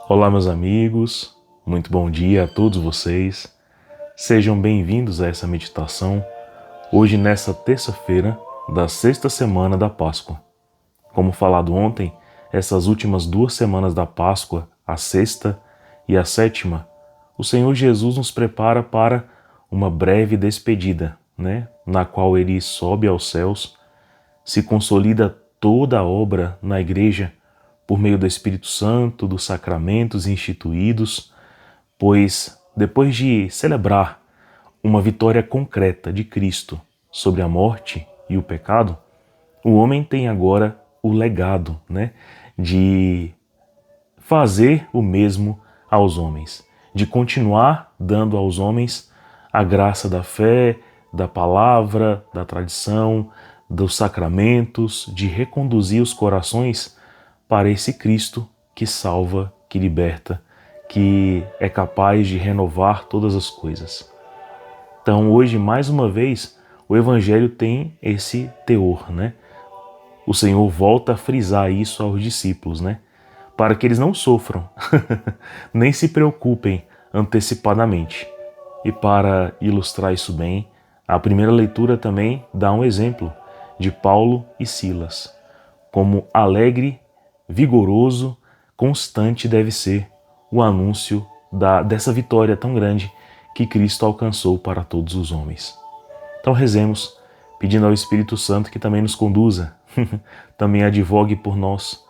Olá, meus amigos, muito bom dia a todos vocês. Sejam bem-vindos a essa meditação, hoje nessa terça-feira da sexta semana da Páscoa. Como falado ontem, essas últimas 2 semanas da Páscoa, a sexta e a sétima, o Senhor Jesus nos prepara para uma breve despedida, na qual Ele sobe aos céus, se consolida toda a obra na igreja por meio do Espírito Santo, dos sacramentos instituídos, pois depois de celebrar uma vitória concreta de Cristo sobre a morte e o pecado, o homem tem agora o legado, de fazer o mesmo aos homens, de continuar dando aos homens a graça da fé, da palavra, da tradição, dos sacramentos, de reconduzir os corações para esse Cristo que salva, que liberta, que é capaz de renovar todas as coisas. Então hoje, mais uma vez, o Evangelho tem esse teor, O Senhor volta a frisar isso aos discípulos, Para que eles não sofram, nem se preocupem antecipadamente. E para ilustrar isso bem, a primeira leitura também dá um exemplo de Paulo e Silas, como alegre, vigoroso, constante deve ser o anúncio dessa vitória tão grande que Cristo alcançou para todos os homens. Então rezemos, pedindo ao Espírito Santo que também nos conduza, também advogue por nós,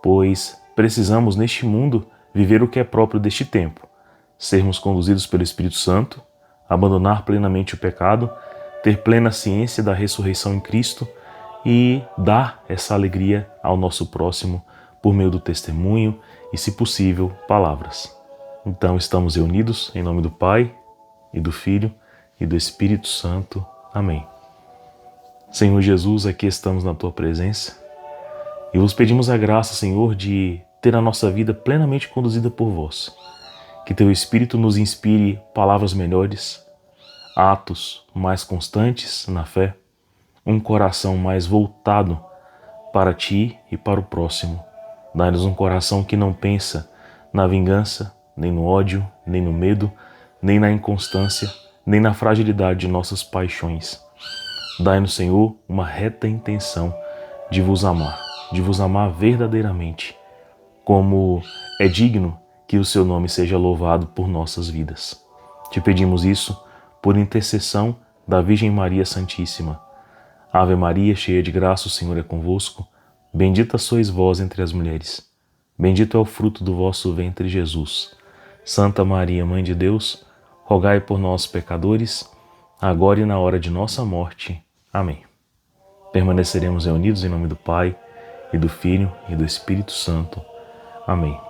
pois precisamos neste mundo viver o que é próprio deste tempo, sermos conduzidos pelo Espírito Santo, abandonar plenamente o pecado, ter plena ciência da ressurreição em Cristo e dar essa alegria ao nosso próximo por meio do testemunho e, se possível, palavras. Então estamos reunidos em nome do Pai, e do Filho, e do Espírito Santo. Amém. Senhor Jesus, aqui estamos na Tua presença e vos pedimos a graça, Senhor, de ter a nossa vida plenamente conduzida por vós. Que Teu Espírito nos inspire palavras melhores, atos mais constantes na fé, um coração mais voltado para Ti e para o próximo. Dá-nos um coração que não pensa na vingança, nem no ódio, nem no medo, nem na inconstância, nem na fragilidade de nossas paixões. Dai-nos, Senhor, uma reta intenção de vos amar verdadeiramente, como é digno que o Seu nome seja louvado por nossas vidas. Te pedimos isso por intercessão da Virgem Maria Santíssima. Ave Maria, cheia de graça, o Senhor é convosco. Bendita sois vós entre as mulheres. Bendito é o fruto do vosso ventre, Jesus. Santa Maria, Mãe de Deus, rogai por nós, pecadores, agora e na hora de nossa morte. Amém. Permaneceremos reunidos em nome do Pai, e do Filho, e do Espírito Santo. Amém.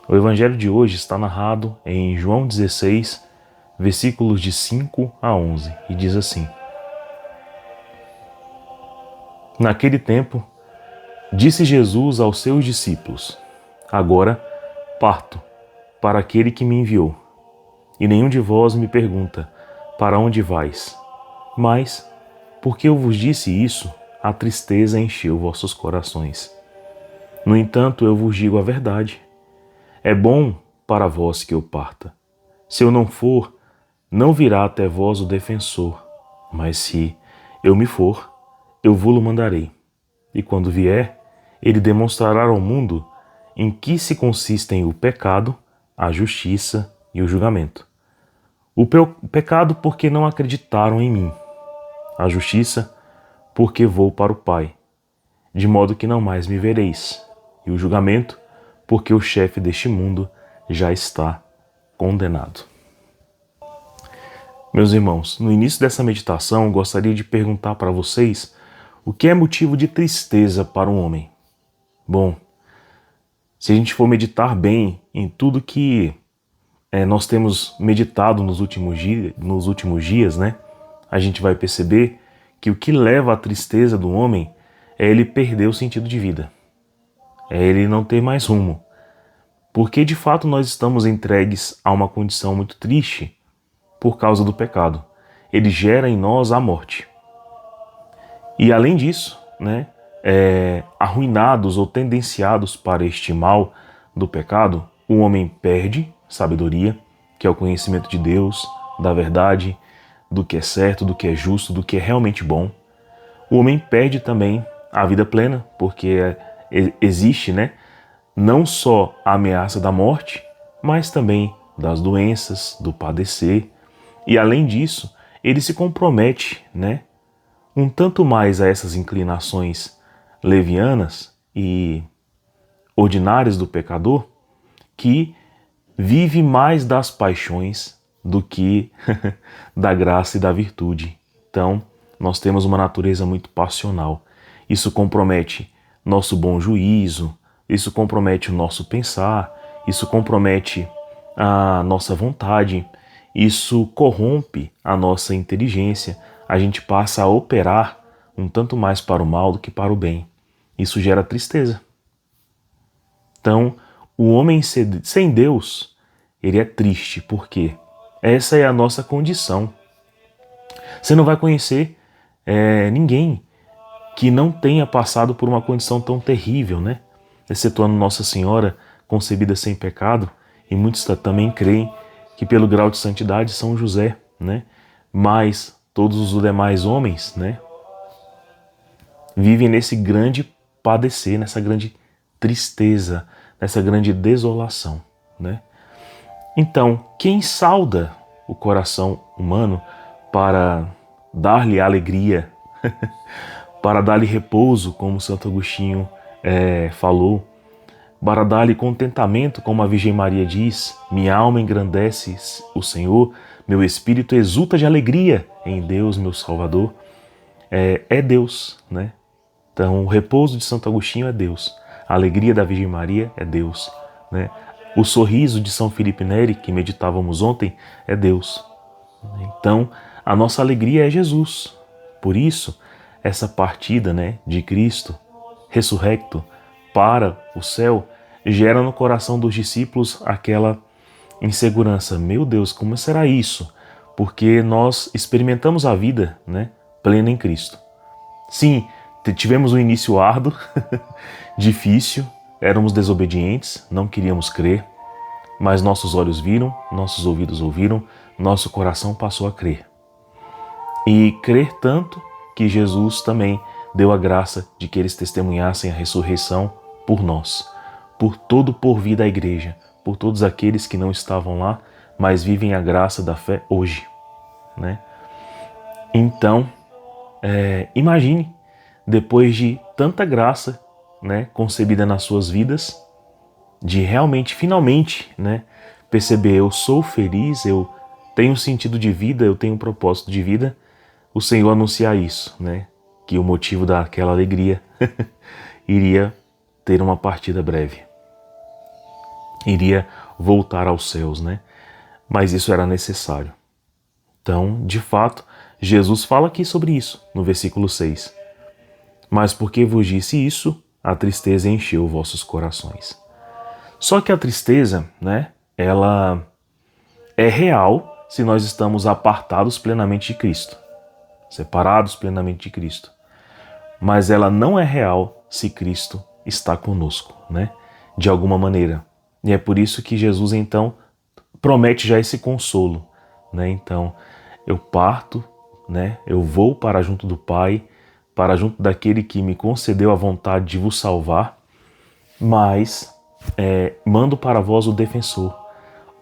O Evangelho de hoje está narrado em João 16, versículos de 5 a 11, e diz assim: Naquele tempo, disse Jesus aos seus discípulos: Agora parto para aquele que me enviou. E nenhum de vós me pergunta: Para onde vais? Mas, porque eu vos disse isso, a tristeza encheu vossos corações. No entanto, eu vos digo a verdade. É bom para vós que eu parta. Se eu não for, não virá até vós o defensor. Mas se eu me for, eu vou-lo mandarei. E quando vier, ele demonstrará ao mundo em que se consistem o pecado, a justiça e o julgamento. O pecado porque não acreditaram em mim. A justiça porque vou para o Pai, de modo que não mais me vereis. E o julgamento porque o chefe deste mundo já está condenado. Meus irmãos, no início dessa meditação, gostaria de perguntar para vocês o que é motivo de tristeza para um homem. Bom, se a gente for meditar bem em tudo que nós temos meditado nos últimos dias, a gente vai perceber que o que leva à tristeza do homem é ele perder o sentido de vida, é ele não ter mais rumo, porque de fato nós estamos entregues a uma condição muito triste por causa do pecado. Ele gera em nós a morte. E além disso, arruinados ou tendenciados para este mal do pecado, o homem perde sabedoria, que é o conhecimento de Deus, da verdade, do que é certo, do que é justo, do que é realmente bom. O homem perde também a vida plena, porque existe, né, não só a ameaça da morte, mas também das doenças, do padecer. E além disso, ele se compromete, né, um tanto mais a essas inclinações levianas e ordinárias do pecador, que vive mais das paixões do que da graça e da virtude. Então, nós temos uma natureza muito passional. Isso compromete nosso bom juízo, isso compromete o nosso pensar, isso compromete a nossa vontade, isso corrompe a nossa inteligência. A gente passa a operar um tanto mais para o mal do que para o bem. Isso gera tristeza. Então, o homem sem Deus, ele é triste, porque essa é a nossa condição. Você não vai conhecer ninguém que não tenha passado por uma condição tão terrível, né? Excetuando Nossa Senhora, concebida sem pecado, e muitos também creem que pelo grau de santidade São José, né? Mas todos os demais homens, né, vivem nesse grande padecer, nessa grande tristeza, nessa grande desolação, né? Então, quem salda o coração humano para dar-lhe alegria, para dar-lhe repouso, como Santo Agostinho falou, para dar-lhe contentamento, como a Virgem Maria diz: minha alma engrandece o Senhor, meu espírito exulta de alegria em Deus, meu Salvador. É Deus, né? Então, o repouso de Santo Agostinho é Deus, a alegria da Virgem Maria é Deus, né? O sorriso de São Felipe Neri, que meditávamos ontem, é Deus. Então, a nossa alegria é Jesus. Por isso, essa partida, né, de Cristo, ressurrecto, para o céu, gera no coração dos discípulos aquela insegurança. Meu Deus, como será isso? Porque nós experimentamos a vida, né, plena em Cristo. Sim, tivemos um início árduo, difícil, éramos desobedientes, não queríamos crer, mas nossos olhos viram, nossos ouvidos ouviram, nosso coração passou a crer. E crer tanto que Jesus também deu a graça de que eles testemunhassem a ressurreição por nós, por todo o porvir da igreja, por todos aqueles que não estavam lá, mas vivem a graça da fé hoje, né? Então, imagine, depois de tanta graça, né, concebida nas suas vidas, de realmente, finalmente, né, perceber: eu sou feliz, eu tenho sentido de vida, eu tenho um propósito de vida, o Senhor anunciar isso, né, que o motivo daquela alegria iria ter uma partida breve, iria voltar aos céus, né? Mas isso era necessário. Então, de fato, Jesus fala aqui sobre isso, no versículo 6. Mas porque vos disse isso, a tristeza encheu vossos corações. Só que a tristeza, né, ela é real se nós estamos apartados plenamente de Cristo, separados plenamente de Cristo. Mas ela não é real se Cristo está conosco, né, de alguma maneira. E é por isso que Jesus, então, promete já esse consolo, né? Então, eu parto, né, eu vou para junto do Pai, para junto daquele que me concedeu a vontade de vos salvar, mas mando para vós o defensor,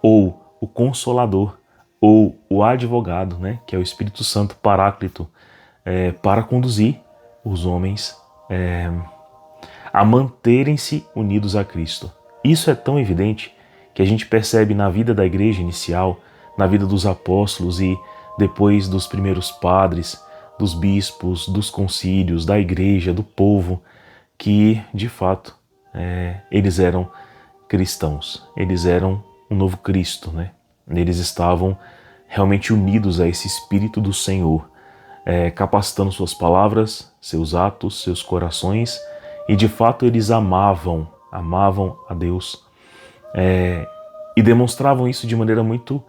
ou o consolador, ou o advogado, né, que é o Espírito Santo Paráclito, para conduzir os homens a manterem-se unidos a Cristo. Isso é tão evidente que a gente percebe na vida da igreja inicial, na vida dos apóstolos e depois dos primeiros padres, dos bispos, dos concílios, da igreja, do povo, que de fato eles eram cristãos, eles eram um novo Cristo, né? Eles estavam realmente unidos a esse Espírito do Senhor, capacitando suas palavras, seus atos, seus corações, e de fato eles amavam a Deus, e demonstravam isso de maneira muito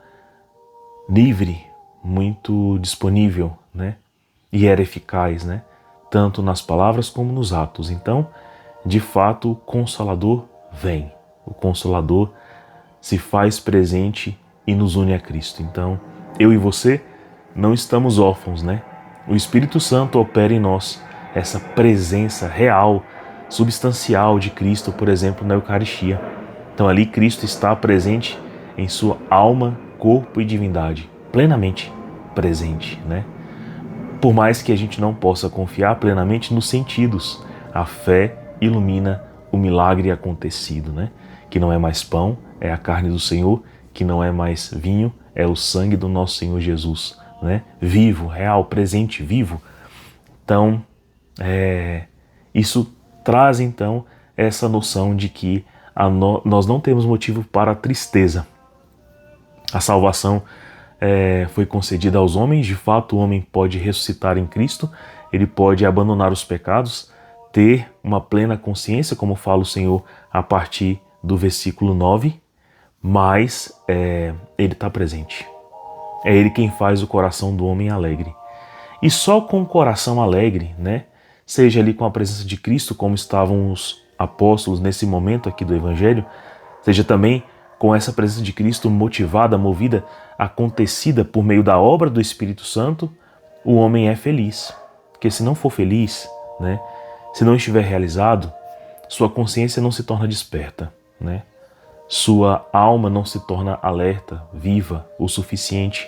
livre, muito disponível, né? E era eficaz, né? Tanto nas palavras como nos atos. Então, de fato, o Consolador vem. O Consolador se faz presente e nos une a Cristo. Então, eu e você não estamos órfãos, né? O Espírito Santo opera em nós essa presença real, substancial de Cristo, por exemplo, na Eucaristia. Então ali Cristo está presente em sua alma, corpo e divindade, plenamente presente, né? Por mais que a gente não possa confiar plenamente nos sentidos, a fé ilumina o milagre acontecido, né? Que não é mais pão, é a carne do Senhor, que não é mais vinho, é o sangue do nosso Senhor Jesus, né? Vivo, real, presente, vivo. Então, isso traz então essa noção de que nós não temos motivo para a tristeza. A salvação foi concedida aos homens, de fato o homem pode ressuscitar em Cristo, ele pode abandonar os pecados, ter uma plena consciência, como fala o Senhor a partir do versículo 9, mas ele está presente. É ele quem faz o coração do homem alegre. E só com o coração alegre, né, seja ali com a presença de Cristo, como estavam os apóstolos nesse momento aqui do Evangelho, seja também com essa presença de Cristo motivada, movida, acontecida por meio da obra do Espírito Santo, o homem é feliz. Porque se não for feliz, né, se não estiver realizado, sua consciência não se torna desperta, né? Sua alma não se torna alerta, viva o suficiente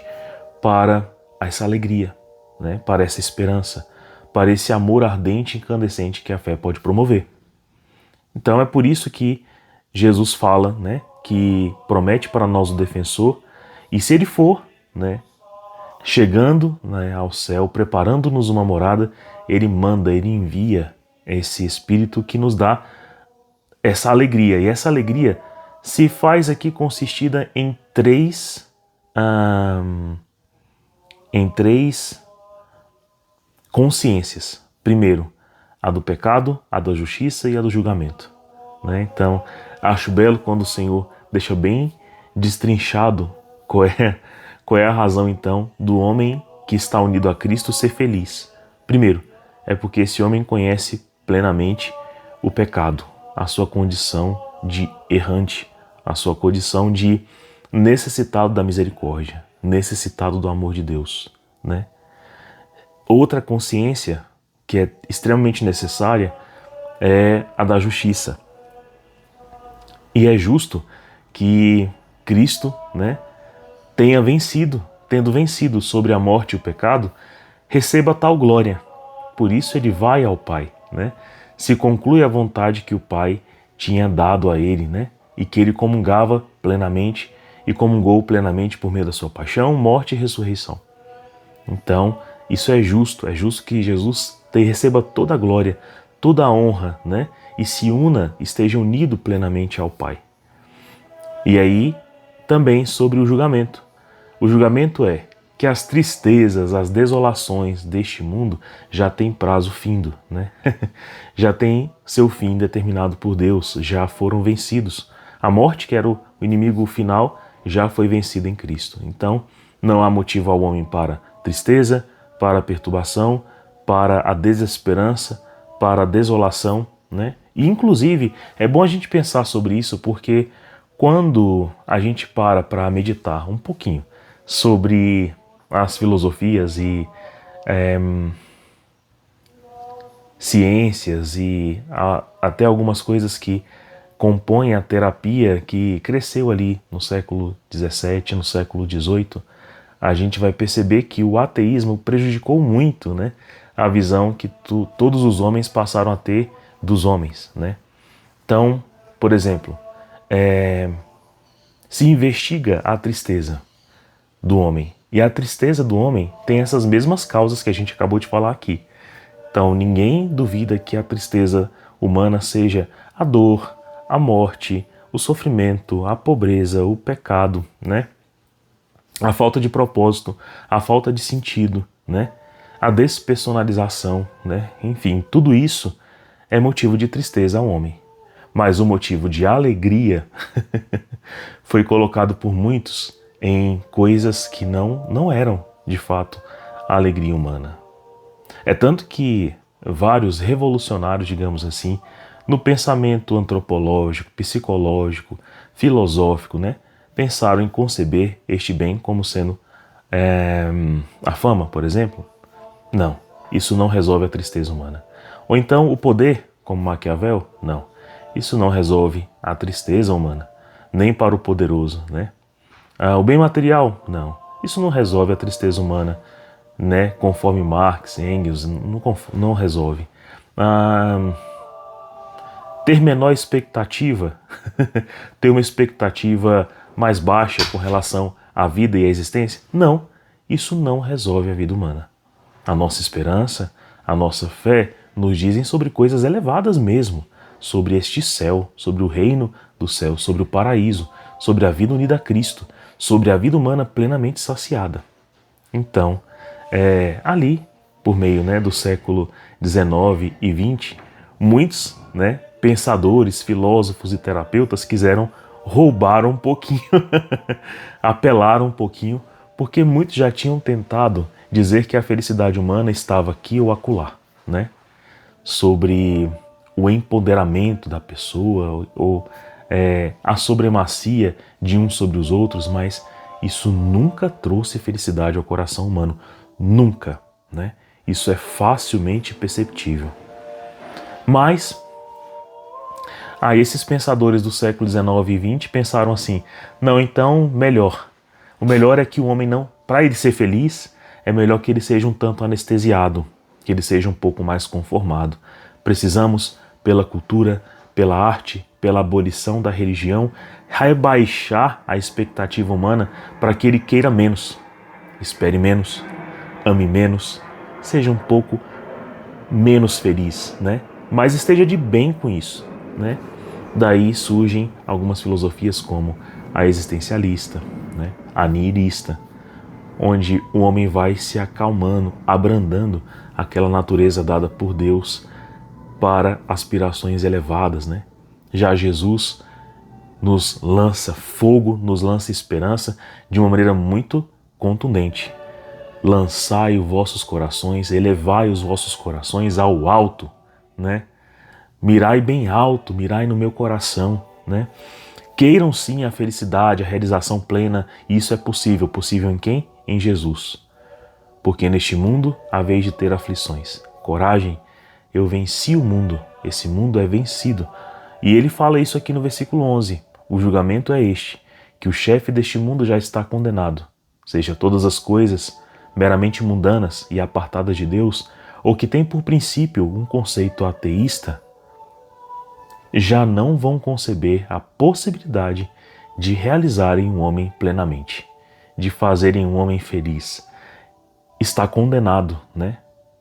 para essa alegria, né? Para essa esperança, para esse amor ardente e incandescente que a fé pode promover. Então é por isso que Jesus fala, né, que promete para nós o defensor, e se ele for, né, chegando, né, ao céu, preparando-nos uma morada, ele manda, ele envia esse Espírito que nos dá essa alegria. E essa alegria se faz aqui consistida em três consciências. Primeiro, a do pecado, a da justiça e a do julgamento, né? Então, acho belo quando o Senhor deixa bem destrinchado qual é a razão, então, do homem que está unido a Cristo ser feliz. Primeiro, é porque esse homem conhece plenamente o pecado, a sua condição de errante, a sua condição de necessitado da misericórdia, necessitado do amor de Deus, né? Outra consciência que é extremamente necessária é a da justiça. E é justo que Cristo, né, tendo vencido sobre a morte e o pecado, receba tal glória. Por isso ele vai ao Pai, né? Se conclui a vontade que o Pai tinha dado a ele, né? E que ele comungava plenamente e comungou plenamente por meio da sua paixão, morte e ressurreição. Então, isso é justo que Jesus receba toda a glória, toda a honra, né? E se una, esteja unido plenamente ao Pai. E aí, também sobre o julgamento. O julgamento é que as tristezas, as desolações deste mundo já têm prazo findo, né? Já tem seu fim determinado por Deus, já foram vencidos. A morte, que era o inimigo final, já foi vencida em Cristo. Então, não há motivo ao homem para tristeza, para a perturbação, para a desesperança, para a desolação, né? E, inclusive, é bom a gente pensar sobre isso, porque quando a gente para meditar um pouquinho sobre as filosofias e ciências e até algumas coisas que compõem a terapia que cresceu ali no século XVII, no século XVIII, a gente vai perceber que o ateísmo prejudicou muito, né, a visão que todos os homens passaram a ter dos homens, né? Então, por exemplo, se investiga a tristeza do homem. E a tristeza do homem tem essas mesmas causas que a gente acabou de falar aqui. Então, ninguém duvida que a tristeza humana seja a dor, a morte, o sofrimento, a pobreza, o pecado, né? A falta de propósito, a falta de sentido, né? A despersonalização, né? Enfim, tudo isso é motivo de tristeza ao homem. Mas o motivo de alegria foi colocado por muitos em coisas que não eram, de fato, a alegria humana. É tanto que vários revolucionários, digamos assim, no pensamento antropológico, psicológico, filosófico, né, pensaram em conceber este bem como sendo a fama, por exemplo? Não, isso não resolve a tristeza humana. Ou então o poder, como Maquiavel? Não, isso não resolve a tristeza humana, nem para o poderoso, né? O bem material? Não, isso não resolve a tristeza humana, né? Conforme Marx, Engels, não resolve. Ter menor expectativa, ter uma expectativa mais baixa com relação à vida e à existência? Não, isso não resolve a vida humana. A nossa esperança, a nossa fé nos dizem sobre coisas elevadas mesmo, sobre este céu, sobre o reino do céu, sobre o paraíso, sobre a vida unida a Cristo, sobre a vida humana plenamente saciada. Então, ali, por meio, né, do século XIX e XX, muitos, né, pensadores, filósofos e terapeutas quiseram roubar um pouquinho, apelar um pouquinho, porque muitos já tinham tentado dizer que a felicidade humana estava aqui ou acolá, né? Sobre o empoderamento da pessoa ou a supremacia de uns sobre os outros, mas isso nunca trouxe felicidade ao coração humano, nunca, né? Isso é facilmente perceptível. Mas esses pensadores do século XIX e XX pensaram assim: não, então melhor. O melhor é que o homem não, para ele ser feliz, é melhor que ele seja um tanto anestesiado, que ele seja um pouco mais conformado. Precisamos, pela cultura, pela arte, pela abolição da religião, rebaixar a expectativa humana para que ele queira menos, espere menos, ame menos, seja um pouco menos feliz, né? Mas esteja de bem com isso, né? Daí surgem algumas filosofias como a existencialista, né? A nihilista, onde o homem vai se acalmando, abrandando aquela natureza dada por Deus para aspirações elevadas, né? Já Jesus nos lança fogo, nos lança esperança de uma maneira muito contundente. Lançai os vossos corações, elevai os vossos corações ao alto, né? Mirai bem alto, mirai no meu coração, né? Queiram sim a felicidade, a realização plena, e isso é possível. Possível em quem? Em Jesus. Porque neste mundo há vez de ter aflições. Coragem, eu venci o mundo, esse mundo é vencido. E ele fala isso aqui no versículo 11. O julgamento é este, que o chefe deste mundo já está condenado. Seja todas as coisas meramente mundanas e apartadas de Deus, ou que têm por princípio um conceito ateísta, já não vão conceber a possibilidade de realizarem um homem plenamente, de fazerem um homem feliz. Está condenado, né?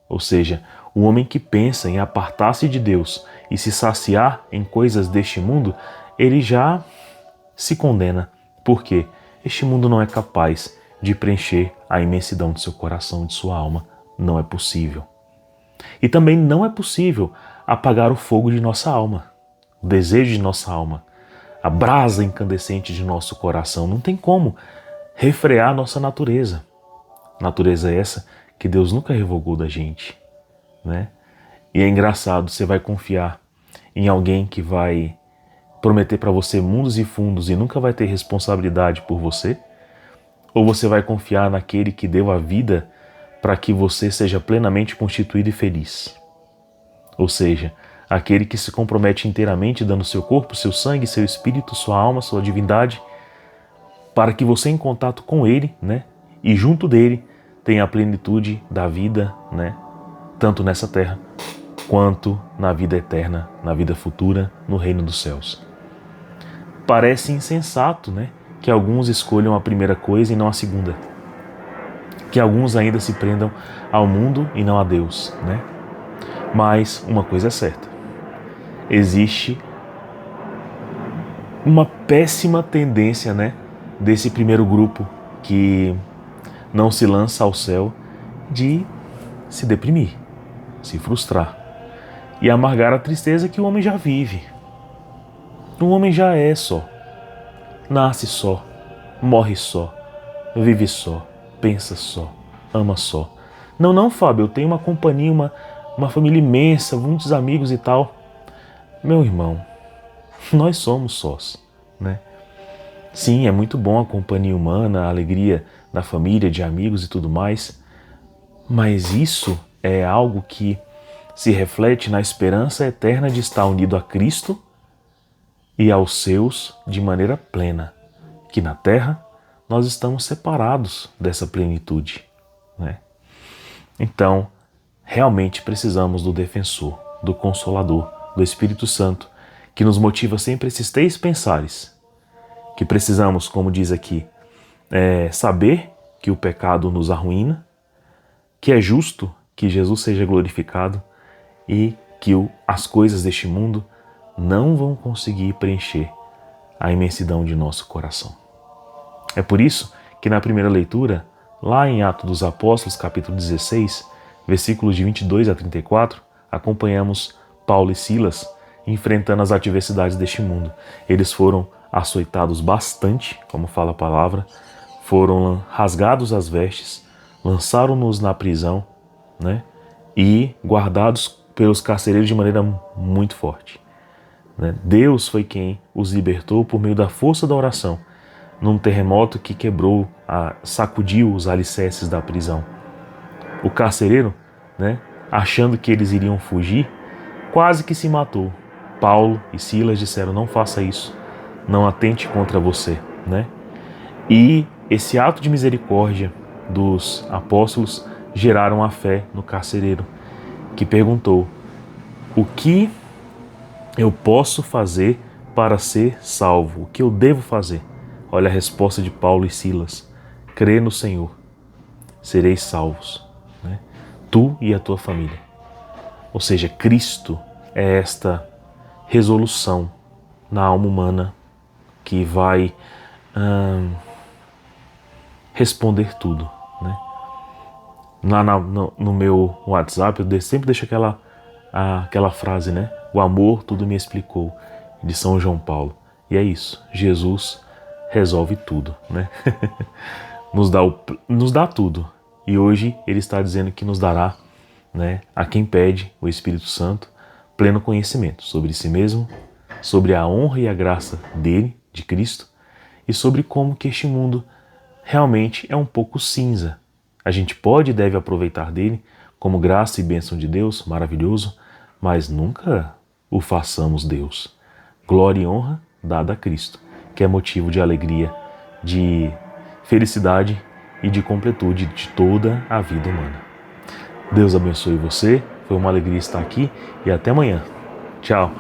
Ou seja, o homem que pensa em apartar-se de Deus e se saciar em coisas deste mundo, ele já se condena. Por quê? Este mundo não é capaz de preencher a imensidão de seu coração, de sua alma. Não é possível. E também não é possível apagar o fogo de nossa alma, o desejo de nossa alma, a brasa incandescente de nosso coração. Não tem como refrear nossa natureza. Natureza essa que Deus nunca revogou da gente, né? E é engraçado, você vai confiar em alguém que vai prometer para você mundos e fundos e nunca vai ter responsabilidade por você? Ou você vai confiar naquele que deu a vida para que você seja plenamente constituído e feliz? Ou seja, aquele que se compromete inteiramente dando seu corpo, seu sangue, seu espírito, sua alma, sua divindade, para que você, em contato com ele, né, e junto dele, tenha a plenitude da vida, né, tanto nessa terra quanto na vida eterna, na vida futura, no reino dos céus. Parece insensato, né, que alguns escolham a primeira coisa e não a segunda. Que alguns ainda se prendam ao mundo e não a Deus, né? Mas uma coisa é certa. Existe uma péssima tendência, né, desse primeiro grupo que não se lança ao céu de se deprimir, se frustrar e amargar a tristeza que o homem já vive. O homem já é só. Nasce só, morre só, vive só, pensa só, ama só. Não, Fábio, eu tenho uma companhia, uma família imensa, muitos amigos e tal. Meu irmão, nós somos sós, né? Sim, é muito bom a companhia humana, a alegria da família, de amigos e tudo mais, mas isso é algo que se reflete na esperança eterna de estar unido a Cristo e aos seus de maneira plena. Que na Terra nós estamos separados dessa plenitude, né? Então, realmente precisamos do defensor, do consolador, do Espírito Santo, que nos motiva sempre esses três pensares. Que precisamos, como diz aqui, saber que o pecado nos arruína, que é justo que Jesus seja glorificado e que as coisas deste mundo não vão conseguir preencher a imensidão de nosso coração. É por isso que na primeira leitura, lá em Atos dos Apóstolos, capítulo 16, versículos de 22 a 34, acompanhamos Paulo e Silas enfrentando as adversidades deste mundo. Eles foram açoitados bastante, como fala a palavra, foram rasgados as vestes, lançaram-nos na prisão, né? E guardados pelos carcereiros de maneira muito forte. Deus foi quem os libertou por meio da força da oração, num terremoto que quebrou, sacudiu os alicerces da prisão. O carcereiro, achando que eles iriam fugir, quase que se matou. Paulo e Silas disseram: não faça isso, não atente contra você. E esse ato de misericórdia dos apóstolos geraram a fé no carcereiro, que perguntou: o que eu posso fazer para ser salvo? O que eu devo fazer? Olha a resposta de Paulo e Silas: crê no Senhor, sereis salvos, tu e a tua família. Ou seja, Cristo é esta resolução na alma humana que vai responder tudo. Lá no meu WhatsApp eu sempre deixo aquela frase, o amor tudo me explicou, de São João Paulo. E é isso, Jesus resolve tudo, nos dá tudo. E hoje ele está dizendo que nos dará, a quem pede o Espírito Santo, pleno conhecimento sobre si mesmo, sobre a honra e a graça dele, de Cristo, e sobre como que este mundo realmente é um pouco cinza. A gente pode e deve aproveitar dele como graça e bênção de Deus, maravilhoso, mas nunca o façamos Deus. Glória e honra dada a Cristo, que é motivo de alegria, de felicidade e de completude de toda a vida humana. Deus abençoe você, foi uma alegria estar aqui e até amanhã. Tchau!